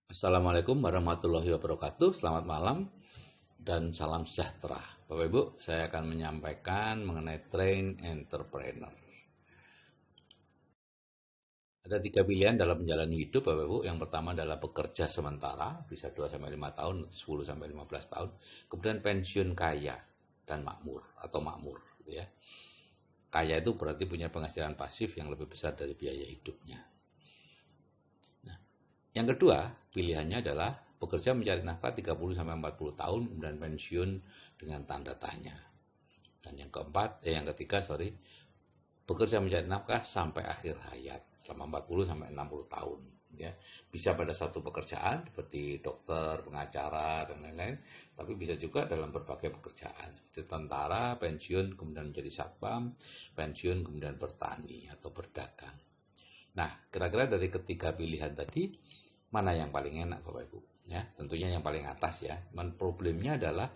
Assalamualaikum warahmatullahi wabarakatuh. Selamat malam dan salam sejahtera. Bapak Ibu, saya akan menyampaikan mengenai train entrepreneur. Ada 3 pilihan dalam menjalani hidup, Bapak Ibu. Yang pertama adalah bekerja sementara, bisa 2-5 tahun, 10-15 tahun. Kemudian pensiun kaya dan makmur atau makmur, gitu ya. Kaya itu berarti punya penghasilan pasif yang lebih besar dari biaya hidupnya. Yang kedua, pilihannya adalah bekerja mencari nafkah 30-40 tahun, kemudian pensiun dengan tanda tanya. Dan yang ketiga, bekerja mencari nafkah sampai akhir hayat, selama 40-60 tahun. Ya, bisa pada satu pekerjaan seperti dokter, pengacara, dan lain-lain, tapi bisa juga dalam berbagai pekerjaan, seperti tentara, pensiun, kemudian menjadi satpam, pensiun, kemudian bertani atau berdagang. Nah, kira-kira dari ketiga pilihan tadi, mana yang paling enak Bapak Ibu? Ya, tentunya yang paling atas ya. Problemnya adalah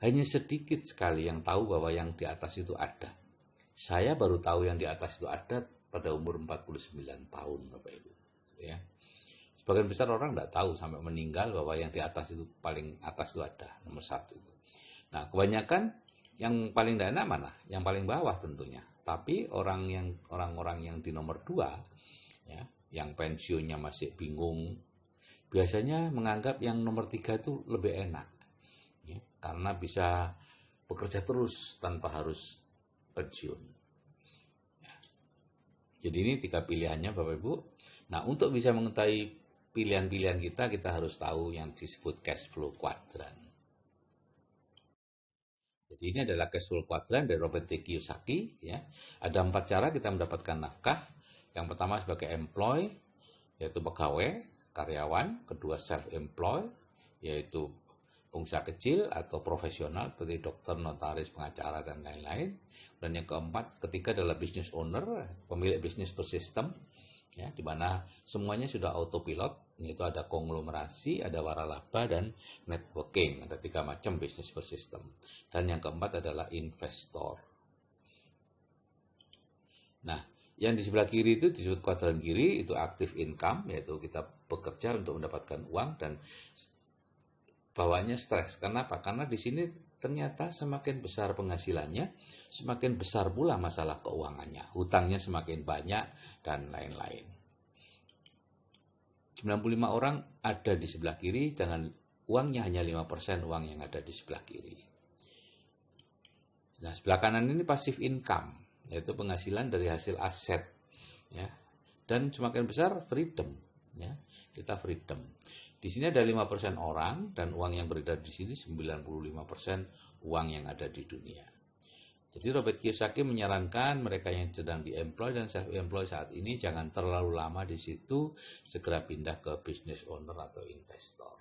hanya sedikit sekali yang tahu bahwa yang di atas itu ada. Saya baru tahu yang di atas itu ada pada umur 49 tahun Bapak Ibu. Ya. Sebagian besar orang tidak tahu sampai meninggal bahwa yang di atas itu paling atas itu ada, nomor satu itu. Nah, kebanyakan yang paling tidak enak mana? Yang paling bawah tentunya. Tapi orang-orang yang di nomor 2 ya, yang pensiunnya masih bingung, biasanya menganggap yang nomor 3 itu lebih enak ya, karena bisa bekerja terus tanpa harus pensiun ya. Jadi ini 3 pilihannya Bapak Ibu. Nah, untuk bisa mengetahui pilihan-pilihan kita harus tahu yang disebut cash flow quadrant. Jadi ini adalah cash flow quadrant dari Robert T. Kiyosaki ya. Ada 4 cara kita mendapatkan nafkah. Yang pertama sebagai employee, yaitu pegawai, karyawan. Kedua self-employed, yaitu pengusaha kecil atau profesional seperti dokter, notaris, pengacara, dan lain-lain. Dan yang keempat, ketiga adalah business owner, pemilik bisnis bersistem, ya, di mana semuanya sudah autopilot, yaitu ada konglomerasi, ada waralaba, dan networking. Ada 3 macam bisnis bersistem. Dan yang keempat adalah investor. Nah, yang di sebelah kiri itu disebut kuadran kiri, itu active income, yaitu kita bekerja untuk mendapatkan uang, dan bawahnya stres. Kenapa? Karena di sini ternyata semakin besar penghasilannya, semakin besar pula masalah keuangannya. Hutangnya semakin banyak, dan lain-lain. 95 orang ada di sebelah kiri, dengan uangnya hanya 5% uang yang ada di sebelah kiri. Nah, sebelah kanan ini passive income, yaitu penghasilan dari hasil aset. Ya. Dan semakin besar freedom. Ya. Kita freedom. Di sini ada 5% orang, dan uang yang beredar di sini 95% uang yang ada di dunia. Jadi Robert Kiyosaki menyarankan mereka yang sedang di-employ dan self-employ saat ini jangan terlalu lama di situ, segera pindah ke business owner atau investor.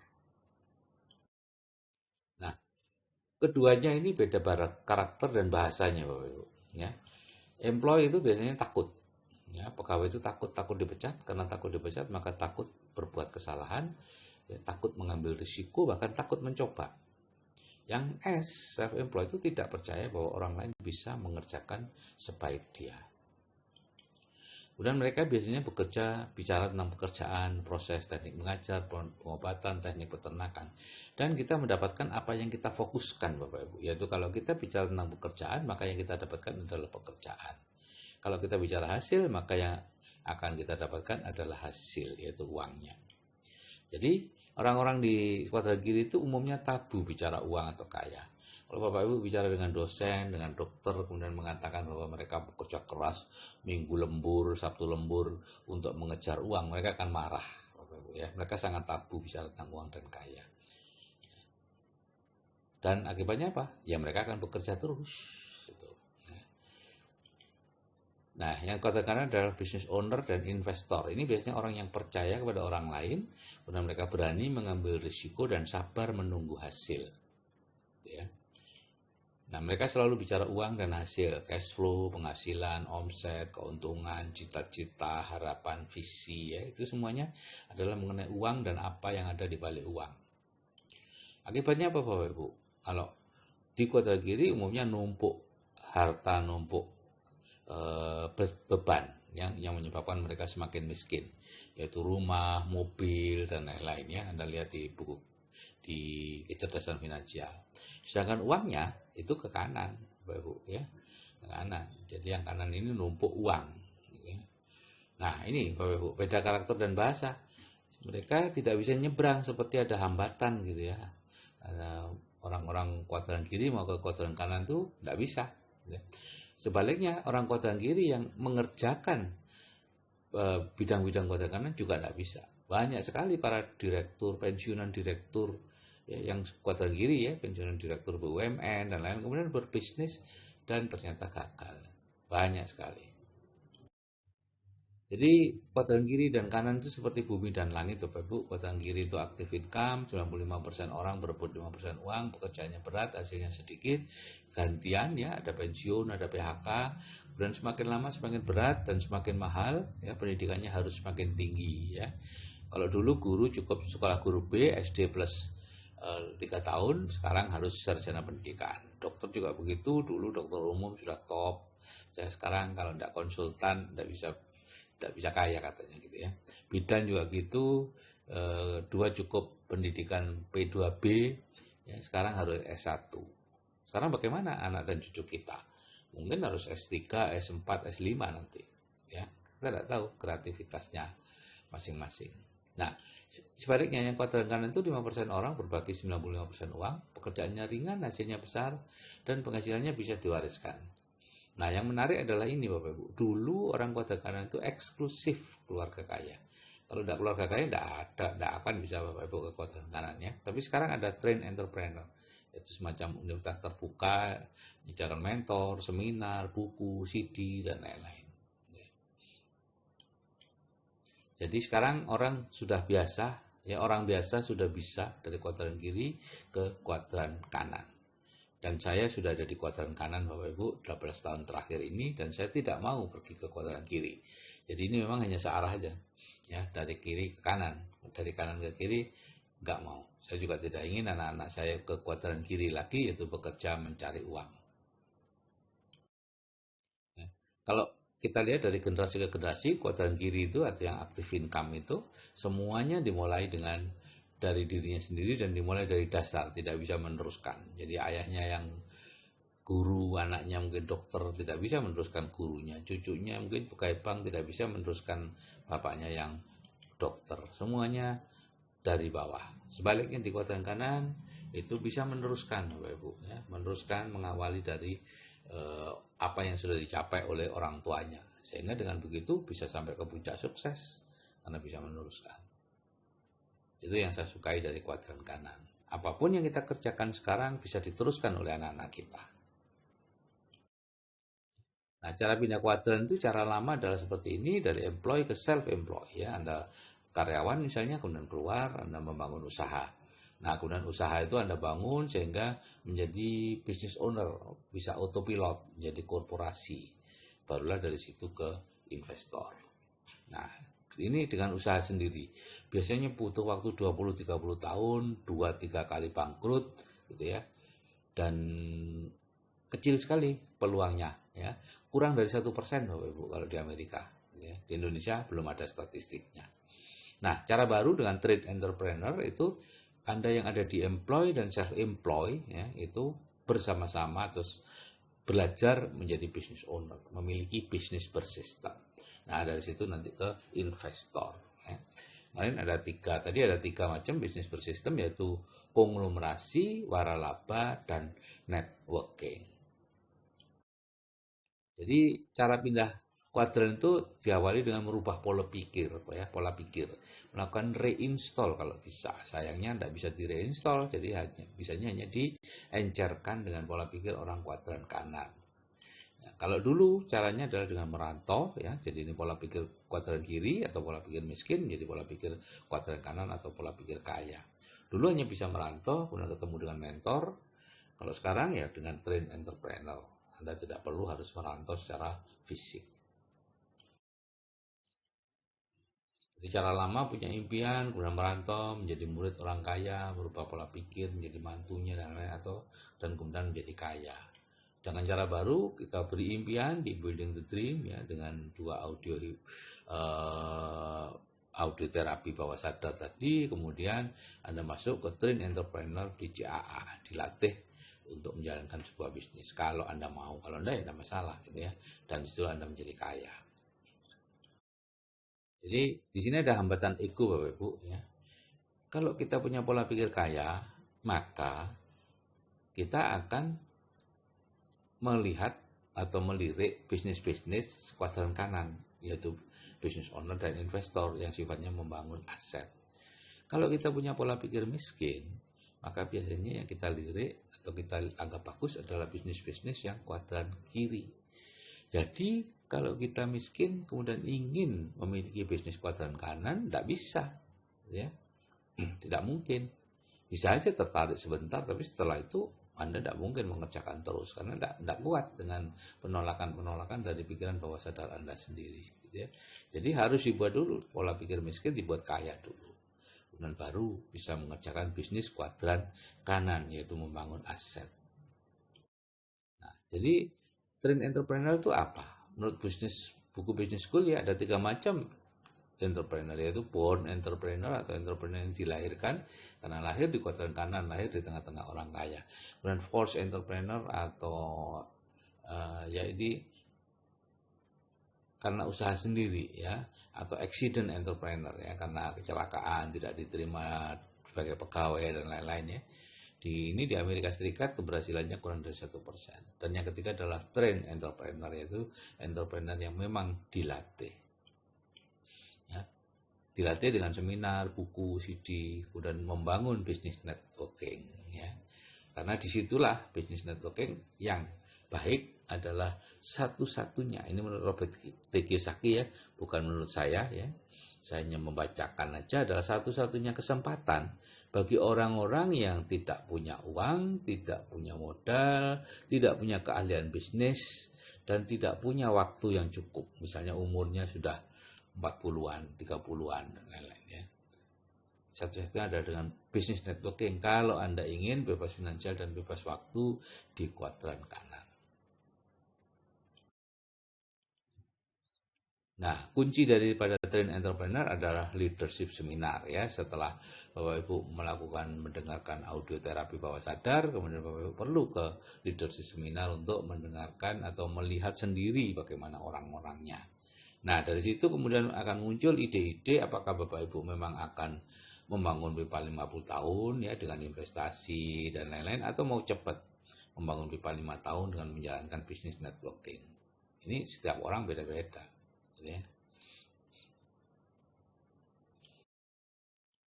Nah, keduanya ini beda karakter dan bahasanya Bapak Ibu. Ya. Employ itu biasanya takut. Ya, pegawai itu takut dipecat, karena takut dipecat maka takut berbuat kesalahan, ya, takut mengambil risiko, bahkan takut mencoba. Yang S, self-employed itu tidak percaya bahwa orang lain bisa mengerjakan sebaik dia. Kemudian mereka biasanya bicara tentang pekerjaan, proses, teknik mengajar, pengobatan, teknik peternakan. Dan kita mendapatkan apa yang kita fokuskan Bapak Ibu. Yaitu kalau kita bicara tentang pekerjaan, maka yang kita dapatkan adalah pekerjaan. Kalau kita bicara hasil, maka yang akan kita dapatkan adalah hasil, yaitu uangnya. Jadi orang-orang di kuadran kiri itu umumnya tabu bicara uang atau kaya. Kalau Bapak Ibu bicara dengan dosen, dengan dokter, kemudian mengatakan bahwa mereka bekerja keras, minggu lembur, sabtu lembur untuk mengejar uang, mereka akan marah. Bapak Ibu, ya. Mereka sangat tabu bicara tentang uang dan kaya. Dan akibatnya apa? Ya mereka akan bekerja terus. Nah, yang katakan adalah business owner dan investor. Ini biasanya orang yang percaya kepada orang lain, kemudian mereka berani mengambil risiko dan sabar menunggu hasil. Ya. Nah, mereka selalu bicara uang dan hasil, cash flow, penghasilan, omset, keuntungan, cita-cita, harapan, visi, ya. Itu semuanya adalah mengenai uang dan apa yang ada di balik uang. Akibatnya apa Bapak Ibu? Kalau di kuadran kiri umumnya numpuk harta, numpuk beban, yang menyebabkan mereka semakin miskin, yaitu rumah, mobil, dan lain-lain ya. Anda lihat di buku di kecerdasan finansial. Sedangkan uangnya itu ke kanan, Bapak Ibu ya, ke kanan. Jadi yang kanan ini numpuk uang. Gitu ya. Nah ini Bapak Ibu, beda karakter dan bahasa. Mereka tidak bisa nyebrang, seperti ada hambatan gitu ya. Orang-orang kuadran kiri mau ke kuadran kanan tuh tidak bisa. Gitu. Sebaliknya orang kuadran kiri yang mengerjakan bidang-bidang kuadran kanan juga tidak bisa. Banyak sekali para direktur, pensiunan direktur ya, yang kuadran kiri ya, pensiunan direktur BUMN dan lain, kemudian berbisnis dan ternyata gagal. Banyak sekali. Jadi kuadran kiri dan kanan itu seperti bumi dan langit, Bapak Ibu. Kuadran kiri itu active income, 95% orang berebut 5% uang, pekerjaannya berat, hasilnya sedikit, gantian ya, ada pensiun, ada PHK, kemudian semakin lama semakin berat dan semakin mahal, ya pendidikannya harus semakin tinggi ya. Kalau dulu guru cukup sekolah guru B, SD plus 3 tahun, sekarang harus sarjana pendidikan. Dokter juga begitu, dulu dokter umum sudah top. Saya sekarang kalau tidak konsultan tidak bisa kaya katanya gitu ya. Bidan juga gitu, 2 cukup pendidikan P2B, ya, sekarang harus S1. Sekarang bagaimana anak dan cucu kita? Mungkin harus S3, S4, S5 nanti. Ya, kita tidak tahu kreativitasnya masing-masing. Nah, sebaliknya yang kuadran kanan itu 5% orang berbagi 95% uang, pekerjaannya ringan, hasilnya besar, dan penghasilannya bisa diwariskan. Nah, yang menarik adalah ini Bapak Ibu. Dulu orang kuadran kanan itu eksklusif keluarga kaya. Kalau tidak keluarga kaya, tidak akan bisa Bapak Ibu ke kuadran kanan ya. Tapi sekarang ada train entrepreneur. Itu semacam universitas terbuka, menyediakan mentor, seminar, buku, CD, dan lain-lain. Jadi sekarang orang sudah biasa, ya orang biasa sudah bisa dari kuadran kiri ke kuadran kanan. Dan saya sudah ada di kuadran kanan Bapak Ibu 12 tahun terakhir ini, dan saya tidak mau pergi ke kuadran kiri. Jadi ini memang hanya searah aja, ya dari kiri ke kanan, dari kanan ke kiri nggak mau. Saya juga tidak ingin anak-anak saya ke kuadran kiri lagi, yaitu bekerja mencari uang. Ya. Kalau kita lihat dari generasi ke generasi, kuadran kiri itu atau yang active income itu semuanya dimulai dengan dari dirinya sendiri dan dimulai dari dasar, tidak bisa meneruskan. Jadi ayahnya yang guru, anaknya mungkin dokter, tidak bisa meneruskan gurunya. Cucunya mungkin pegawai bank, tidak bisa meneruskan bapaknya yang dokter. Semuanya dari bawah. Sebaliknya di kuadran kanan itu bisa meneruskan Bapak Ibu ya, meneruskan mengawali dari apa yang sudah dicapai oleh orang tuanya. Sehingga dengan begitu bisa sampai ke puncak sukses karena bisa meneruskan. Itu yang saya sukai dari kuadran kanan. Apapun yang kita kerjakan sekarang bisa diteruskan oleh anak-anak kita. Nah, cara pindah kuadran itu cara lama adalah seperti ini, dari employee ke self-employed. Ya, Anda karyawan misalnya, kemudian keluar, Anda membangun usaha. Nah, kemudian usaha itu Anda bangun sehingga menjadi business owner, bisa autopilot, menjadi korporasi. Barulah dari situ ke investor. Nah, ini dengan usaha sendiri. Biasanya butuh waktu 20-30 tahun, 2-3 kali bangkrut gitu ya. Dan kecil sekali peluangnya ya. Kurang dari 1% Bapak Ibu kalau di Amerika ya. Di Indonesia belum ada statistiknya. Nah, cara baru dengan trade entrepreneur itu Anda yang ada di employ dan self-employ ya, itu bersama-sama terus belajar menjadi business owner, memiliki bisnis bersistem. Nah, dari situ nanti ke investor. Ya. Kemarin tadi ada tiga macam bisnis bersistem, yaitu konglomerasi, waralaba, dan networking. Jadi cara pindah kuadran itu diawali dengan merubah pola pikir, ya, pola pikir, melakukan reinstall kalau bisa. Sayangnya tidak bisa di-reinstall, jadi bisanya hanya diencerkan dengan pola pikir orang kuadran kanan. Ya, kalau dulu caranya adalah dengan merantau, ya, jadi ini pola pikir kuadran kiri atau pola pikir miskin, menjadi pola pikir kuadran kanan atau pola pikir kaya. Dulu hanya bisa merantau, kemudian ketemu dengan mentor. Kalau sekarang ya dengan train entrepreneur, Anda tidak perlu harus merantau secara fisik. Jadi cara lama punya impian, kemudian merantau, menjadi murid orang kaya, berubah pola pikir, menjadi mantunya dan lain-lain, dan kemudian menjadi kaya. Dengan cara baru kita beri impian di Building the Dream ya, dengan 2 audio terapi bawah sadar tadi. Kemudian Anda masuk ke Train Entrepreneur di CAA, dilatih untuk menjalankan sebuah bisnis. Kalau Anda mau, kalau enggak ya enggak masalah gitu ya. Dan disitu Anda menjadi kaya. Jadi di sini ada hambatan ego Bapak Ibu ya. Kalau kita punya pola pikir kaya, maka kita akan melihat atau melirik bisnis-bisnis kuadran kanan, yaitu business owner dan investor yang sifatnya membangun aset. Kalau kita punya pola pikir miskin, maka biasanya yang kita lirik atau kita anggap bagus adalah bisnis-bisnis yang kuadran kiri. Jadi kalau kita miskin kemudian ingin memiliki bisnis kuadran kanan, tidak bisa, ya, tidak mungkin. Bisa aja tertarik sebentar, tapi setelah itu Anda tidak mungkin mengerjakan terus karena tidak kuat dengan penolakan-penolakan dari pikiran bawah sadar Anda sendiri. Gitu ya. Jadi harus dibuat dulu pola pikir miskin, dibuat kaya dulu. Kemudian baru bisa mengerjakan bisnis kuadran kanan, yaitu membangun aset. Nah, jadi Train Entrepreneur itu apa? Menurut buku Business School ya ada 3 macam entrepreneur, yaitu born entrepreneur atau entrepreneur yang dilahirkan karena lahir di kuadran kanan, lahir di tengah-tengah orang kaya. Kemudian forced entrepreneur atau ya ini karena usaha sendiri ya, atau accident entrepreneur ya, karena kecelakaan tidak diterima sebagai pegawai dan lain-lain ya. Ini di Amerika Serikat keberhasilannya kurang dari 1%. Dan yang ketiga adalah train entrepreneur, yaitu entrepreneur yang memang dilatih. Ya, dilatih dengan seminar, buku, CD, kemudian membangun bisnis networking. Ya. Karena disitulah bisnis networking yang baik adalah satu-satunya. Ini menurut Robert Kiyosaki ya, bukan menurut saya ya. Saya hanya membacakan aja, adalah satu-satunya kesempatan bagi orang-orang yang tidak punya uang, tidak punya modal, tidak punya keahlian bisnis, dan tidak punya waktu yang cukup. Misalnya umurnya sudah 40-an, 30-an, dan lain-lain ya. Satu-satunya ada dengan bisnis networking kalau Anda ingin bebas finansial dan bebas waktu di kuadran kanan. Nah, kunci daripada train entrepreneur adalah leadership seminar ya. Setelah Bapak Ibu mendengarkan audio terapi bawah sadar, kemudian Bapak Ibu perlu ke leadership seminar untuk mendengarkan atau melihat sendiri bagaimana orang-orangnya. Nah, dari situ kemudian akan muncul ide-ide apakah Bapak Ibu memang akan membangun pipa 50 tahun ya dengan investasi dan lain-lain, atau mau cepat membangun pipa 5 tahun dengan menjalankan bisnis networking. Ini setiap orang beda-beda. Ya.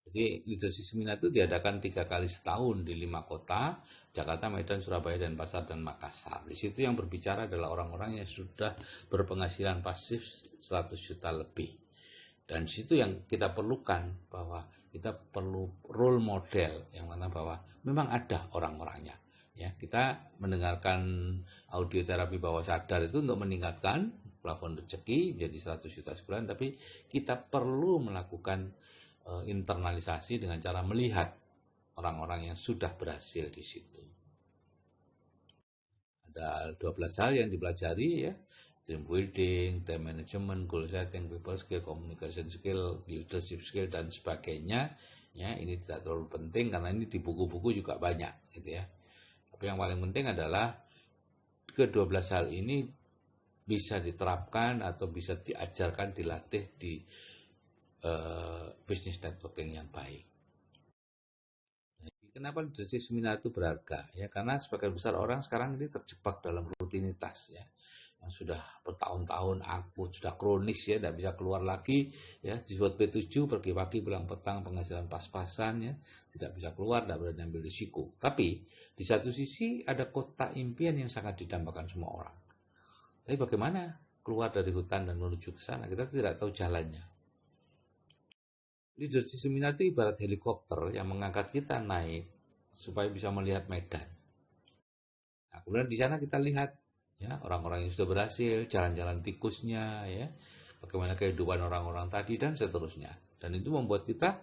Jadi leadership seminar itu diadakan 3 kali setahun di 5 kota, Jakarta, Medan, Surabaya, dan Pasar, dan Makassar. Di situ yang berbicara adalah orang-orang yang sudah berpenghasilan pasif 100 juta lebih. Dan di situ yang kita perlukan bahwa kita perlu role model yang mana bahwa memang ada orang-orangnya. Ya, kita mendengarkan audio terapi bawah sadar itu untuk meningkatkan plafon rezeki menjadi 100 juta sebulan, tapi kita perlu melakukan internalisasi dengan cara melihat orang-orang yang sudah berhasil di situ. Ada 12 hal yang dipelajari ya, team building, time management, goal setting, people skill, communication skill, leadership skill, dan sebagainya. Ya, ini tidak terlalu penting karena ini di buku-buku juga banyak gitu ya. Tapi yang paling penting adalah ke-12 hal ini bisa diterapkan atau bisa diajarkan, dilatih di bisnis networking yang baik. Nah, kenapa leadership seminar itu berharga? Ya, karena sebagian besar orang sekarang ini terjebak dalam rutinitas ya, yang sudah bertahun-tahun akut, sudah kronis ya, tidak bisa keluar lagi ya, dibuat P7 pergi pagi pulang petang, penghasilan pas-pasan ya, tidak bisa keluar, tidak berani ambil risiko. Tapi di satu sisi ada kota impian yang sangat didambakan semua orang. Tapi bagaimana keluar dari hutan dan menuju ke sana? Kita tidak tahu jalannya. Leadership seminar itu ibarat helikopter yang mengangkat kita naik supaya bisa melihat medan. Nah, kemudian di sana kita lihat ya orang-orang yang sudah berhasil, jalan-jalan tikusnya ya, bagaimana kehidupan orang-orang tadi dan seterusnya. Dan itu membuat kita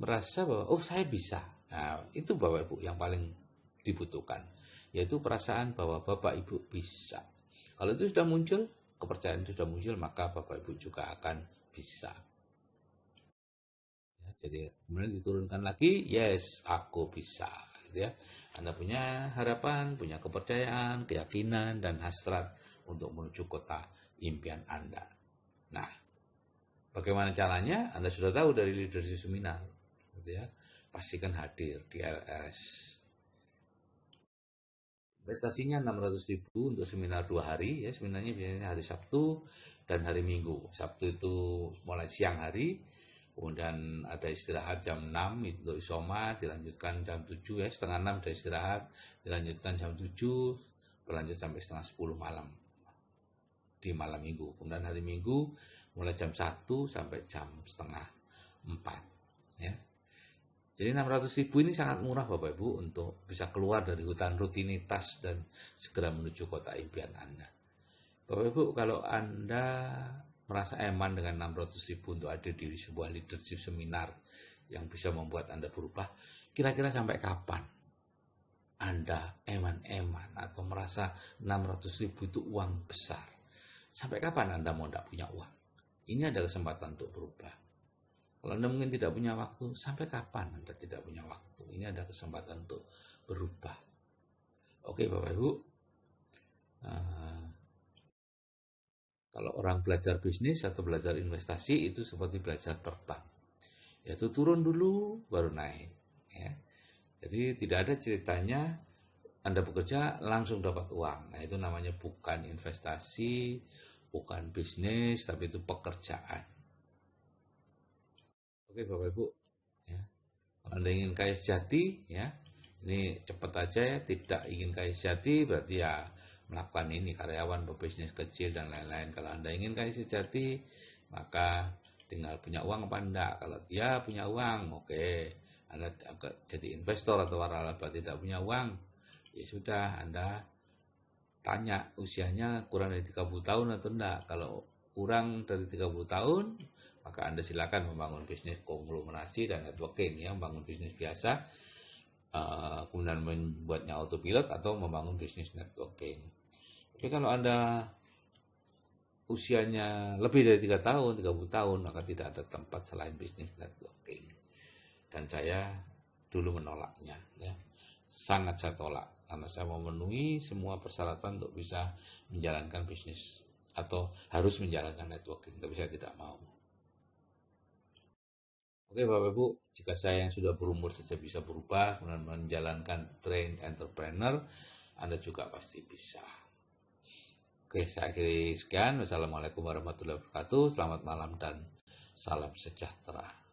merasa bahwa oh saya bisa. Nah, itu Bapak Ibu yang paling dibutuhkan. yaitu perasaan bahwa Bapak Ibu bisa. Kalau itu sudah muncul, kepercayaan itu sudah muncul, maka Bapak Ibu juga akan bisa. Ya, jadi kemudian diturunkan lagi, yes, aku bisa. Gitu ya. Anda punya harapan, punya kepercayaan, keyakinan, dan hasrat untuk menuju kota impian Anda. Nah, bagaimana caranya? Anda sudah tahu dari leadership seminar. Gitu ya. Pastikan hadir di LS. Investasinya 600.000 untuk seminar 2 hari. Ya, seminarnya biasanya hari Sabtu dan hari Minggu. Sabtu itu mulai siang hari. Kemudian ada istirahat jam 6 untuk isoma, dilanjutkan jam 7 ya, setengah 6 ada istirahat, dilanjutkan jam 7, berlanjut sampai setengah 10 malam di malam minggu. Kemudian hari Minggu mulai jam 1 sampai jam setengah 4 ya. Jadi 600.000 ini sangat murah Bapak Ibu untuk bisa keluar dari hutan rutinitas dan segera menuju kota impian Anda. Bapak Ibu, kalau Anda merasa eman dengan 600.000 untuk hadir di sebuah leadership seminar yang bisa membuat Anda berubah, kira-kira sampai kapan Anda eman-eman atau merasa 600.000 itu uang besar? Sampai kapan Anda mau tidak punya uang? Ini adalah kesempatan untuk berubah. Kalau Anda mungkin tidak punya waktu, sampai kapan Anda tidak punya waktu? Ini ada kesempatan untuk berubah. Oke Bapak Ibu, kalau orang belajar bisnis atau belajar investasi itu seperti belajar terbang. Yaitu turun dulu baru naik. Ya. Jadi tidak ada ceritanya Anda bekerja langsung dapat uang. Nah itu namanya bukan investasi, bukan bisnis, tapi itu pekerjaan. Oke Bapak Ibu, ya. Kalau Anda ingin kaya sejati, ya, ini cepat aja ya. Tidak ingin kaya sejati berarti ya melakukan ini karyawan, pebisnis kecil dan lain-lain. Kalau Anda ingin kaya sejati, maka tinggal punya uang apa enggak. Kalau dia punya uang, oke. Anda jadi investor atau waralaba tidak punya uang, ya sudah Anda tanya usianya kurang dari 30 tahun atau enggak. Kalau kurang dari 30 tahun, maka Anda silakan membangun bisnis konglomerasi dan networking ya, membangun bisnis biasa, kemudian membuatnya autopilot atau membangun bisnis networking. Tapi kalau Anda usianya lebih dari 3 tahun, 30 tahun, maka tidak ada tempat selain bisnis networking. Dan saya dulu menolaknya ya. Sangat saya tolak karena saya memenuhi semua persyaratan untuk bisa menjalankan bisnis atau harus menjalankan networking, tapi saya tidak mau. Oke Bapak Ibu, jika saya yang sudah berumur saja bisa berubah kemudian menjalankan train entrepreneur, Anda juga pasti bisa. Oke, saya akhiri sekian. Wassalamualaikum warahmatullahi wabarakatuh. Selamat malam dan salam sejahtera.